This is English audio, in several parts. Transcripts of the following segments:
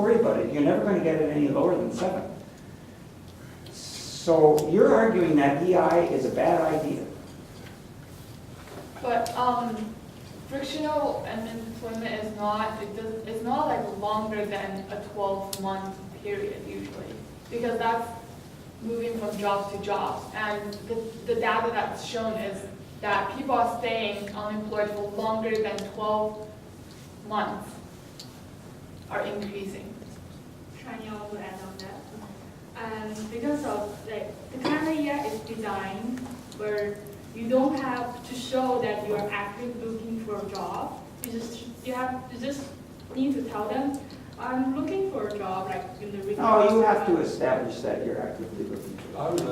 worry about it. You're never going to get it any lower than 7. So you're arguing that EI is a bad idea. But frictional unemployment is not, it's not like longer than a 12-month period usually, because that's moving from jobs to jobs. And the data that's shown is that people are staying unemployed for longer than 12 months are increasing. Shani, I will add on that. And because of like the calendar year is designed where you don't have to show that you are actively looking for a job. You just need to tell them, I'm looking for a job, like in the recruitment. No, you have to establish that you're actively looking for it.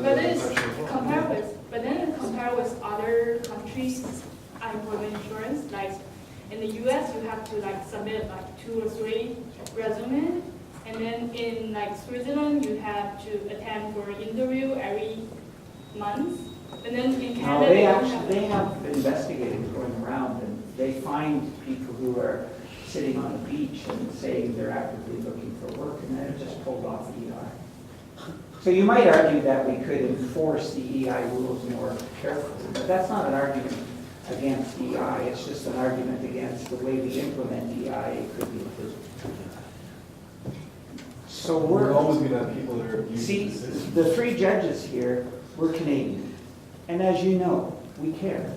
But then compare with other countries' unemployment insurance, like in the US, you have to like submit like 2 or 3 resumes, and then in like Switzerland, you have to attend for an interview every month. And then in No, Canada, they have investigators going around and they find people who are sitting on the beach and saying they're actively looking for work, and then it just pulled off the EI. So you might argue that we could enforce the EI rules more carefully, but that's not an argument against EI, it's just an argument against the way we implement EI. It could be improved. So We're always going to have people that are using see, the system. the 3 judges here, we're Canadian. And as you know, we care.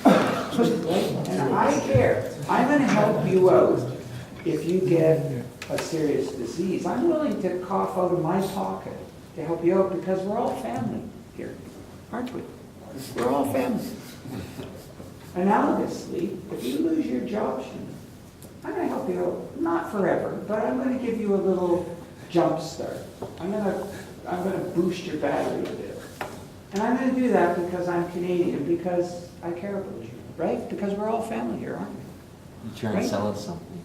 And I care. I'm going to help you out if you get a serious disease. I'm willing to cough out of my pocket to help you out because we're all family here, aren't we? We're all family. Analogously, if you lose your job, Shana, I'm going to help you out, not forever, but I'm going to give you a little jump start. I'm going to boost your battery a bit. And I'm going to do that because I'm Canadian, because I care about you, right? Because we're all family here, aren't we? You trying to sell us something?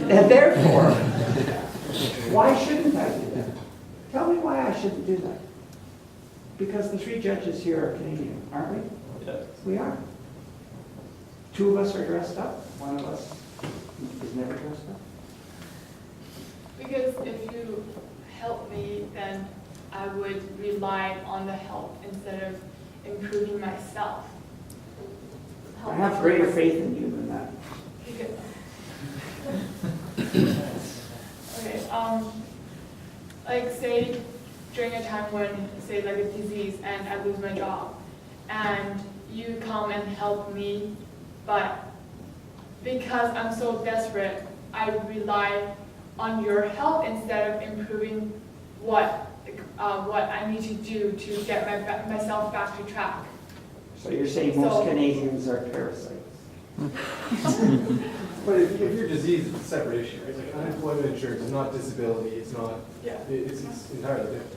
And therefore, why shouldn't I do that? Tell me why I shouldn't do that. Because the 3 judges here are Canadian, aren't we? Yes. We are. 2 of us are dressed up, 1 of us is never dressed up. Because if you help me, then I would rely on the help instead of improving myself. I have greater faith in you than that. Okay, like say during a time when, say like a disease and I lose my job, and you come and help me, but because I'm so desperate, I rely on your help instead of improving what I need to do to get myself back to track. So you're saying most So- Canadians are parasites? But if your disease is a separate issue, right? Like unemployment insurance is not disability, it's not, Yeah. it's entirely different.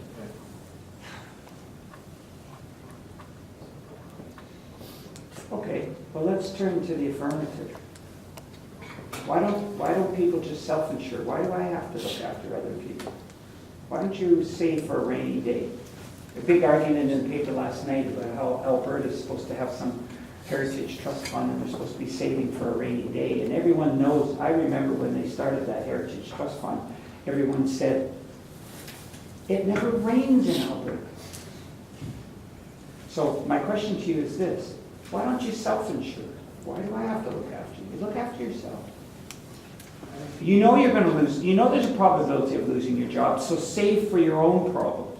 Okay, well, let's turn to the affirmative. Why don't people just self-insure? Why do I have to look after other people? Why don't you save for a rainy day? A big argument in the paper last night about how Alberta is supposed to have some heritage trust fund and they're supposed to be saving for a rainy day. And everyone knows, I remember when they started that heritage trust fund, everyone said, it never rains in Alberta. So my question to you is this: why don't you self-insure? Why do I have to look after you? Look after yourself. You know you're going to lose. You know there's a probability of losing your job, so save for your own problems.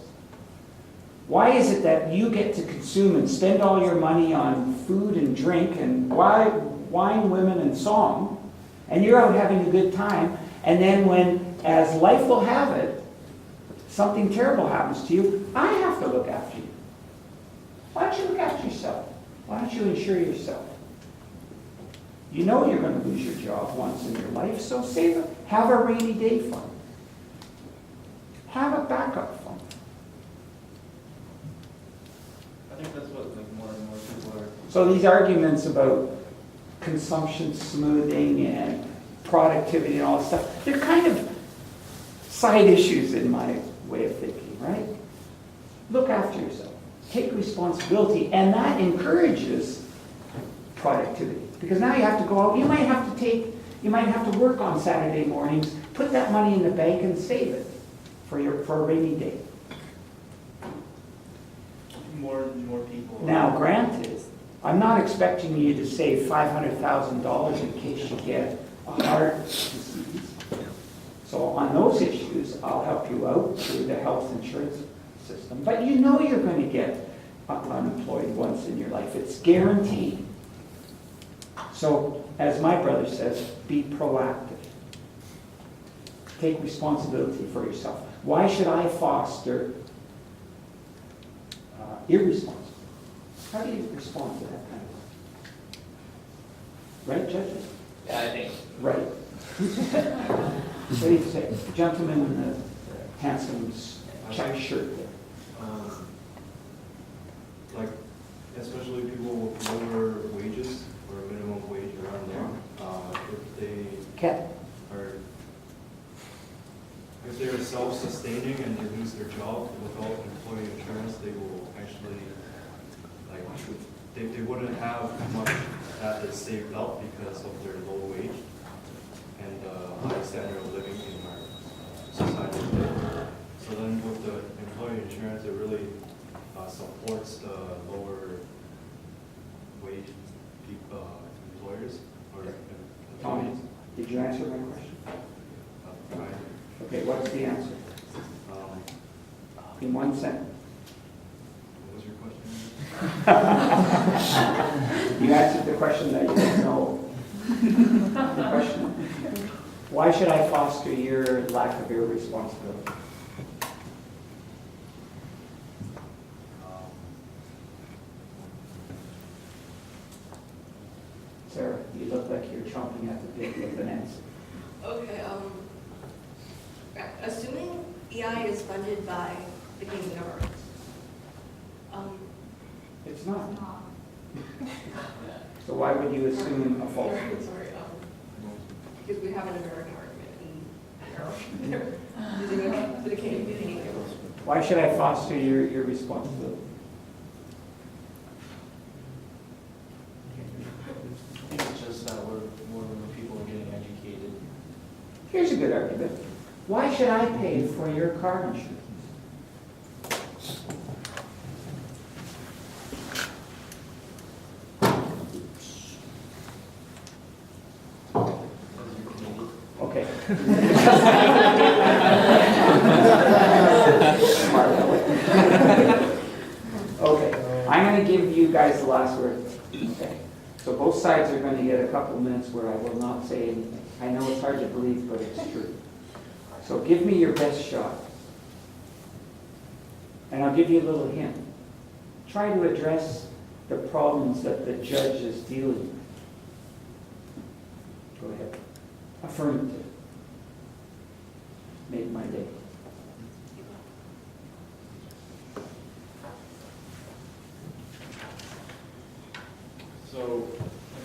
Why is it that you get to consume and spend all your money on food and drink and wine, women, and song, and you're out having a good time, and then when, as life will have it, something terrible happens to you, I have to look after you. Why don't you look after yourself? Why don't you insure yourself? You know you're going to lose your job once in your life, so save it. Have a rainy day fund. Have a backup fund. I think that's what like more and more people are. So these arguments about consumption smoothing and productivity and all this stuff, they're kind of side issues in my way of thinking, right? Look after yourself. Take responsibility, and that encourages productivity. Because now you have to go out, you might have to take You might have to work on Saturday mornings, put that money in the bank and save it for a rainy day. More and more people. Now, granted, I'm not expecting you to save $500,000 in case you get a heart disease. So on those issues, I'll help you out through the health insurance system. But you know you're going to get unemployed once in your life. It's guaranteed. So, as my brother says, be proactive. Take responsibility for yourself. Why should I foster irresponsible? How do you respond to that kind of? Right, judges? Yeah, I think. Right. What do you say? Gentleman in the handsome check shirt there. Like, especially people with lower wages or minimum wage around there, if they Cat? are, if they're self-sustaining and they lose their job without employee insurance, they will actually, like, they wouldn't have much that is saved up because of their low wage and high standard of living in our society today. So then with the employee insurance, it really supports the lower wage employers or Tommy, employees. did you answer my question? Right. Okay, what's the answer? Um, In one sentence. What was your question? You answered the question that you didn't know. The question, why should I foster your lack of irresponsibility? Sarah, you look like you're chomping at the bit with an answer. Okay, assuming EI is funded by the Canadian government, It's not. So why would you assume a false? sorry, because we have an American argument and they're using it for the Canadian government. Why should I foster your responsibility? I think it's just that more people are getting educated. Here's a good argument. Why should I pay for your car insurance? Okay. Smart that way. Okay, I'm going to give you guys the last word. Okay. So both sides are going to get a couple of minutes where I will not say anything. I know it's hard to believe, but it's true. So give me your best shot. And I'll give you a little hint. Try to address the problems that the judge is dealing with. Go ahead. Affirmative. Make my day. So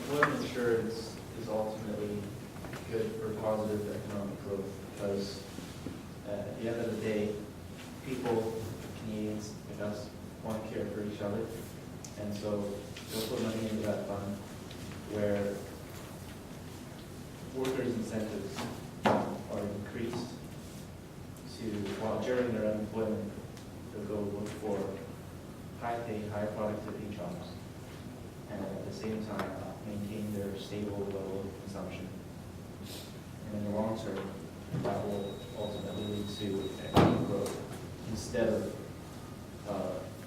employment insurance is ultimately good for positive economic growth because at the end of the day, people, Canadians like us, want to care for each other. And so they'll put money into that fund where workers' incentives are increased to, while during their unemployment, they'll go look for high-pay, high-productivity jobs, and at the same time, maintain their stable level of consumption. And in the long term, that will ultimately lead to economic growth instead of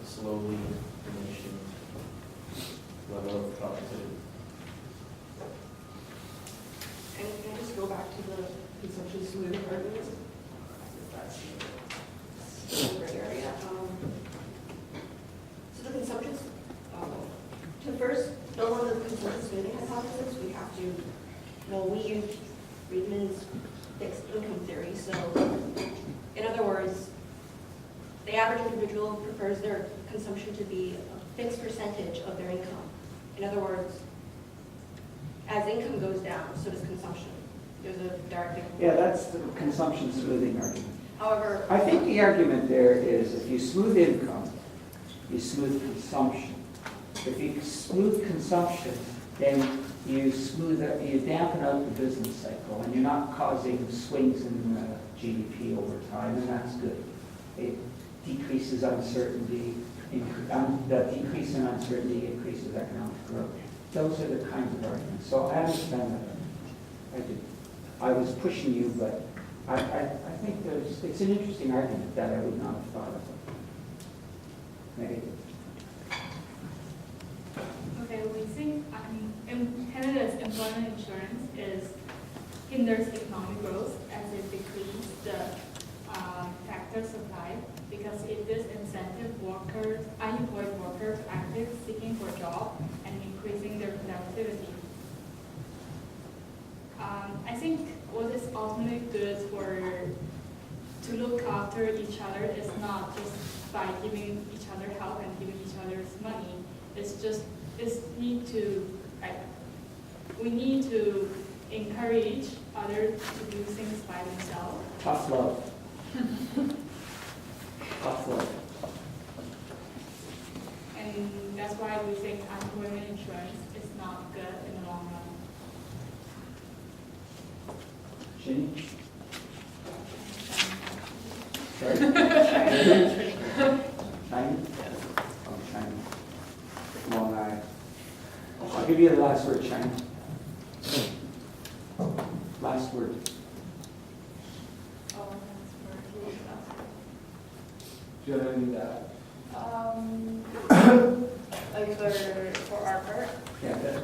slowly diminishing level of productivity. And can I just go back to the consumption smoothing argument? That's the gray area. So the consumption, to first build on the consumption smoothing hypothesis, we have to, we use Friedman's fixed income theory. So in other words, the average individual prefers their consumption to be a fixed percentage of their income. In other words, as income goes down, so does consumption. There's a direct. Yeah, that's the consumption smoothing argument. However, I think the argument there is if you smooth income, you smooth consumption. If you smooth consumption, then you smooth out, you dampen out the business cycle, and you're not causing swings in GDP over time, and that's good. It decreases uncertainty, the decrease in uncertainty increases economic growth. Those are the kinds of arguments. So I understand that. I do. I was pushing you, but I think it's an interesting argument that I would not have thought of. Maybe. Okay, we think in Canada's employment insurance hinders economic growth as it decreases the factors of life because it disincentive unemployed workers active seeking for a job and increasing their productivity. I think what is ultimately good to look after each other is not just by giving each other help and giving each other's money. We need to encourage others to do things by themselves. Tough love. Tough love. And that's why we think unemployment insurance is not good in the long run. Ginny? Sorry? China? Oh, China. Long Eye. I'll give you the last word, China. Last word. Oh, that's for Do you have anything to add? Like for our part, Yeah.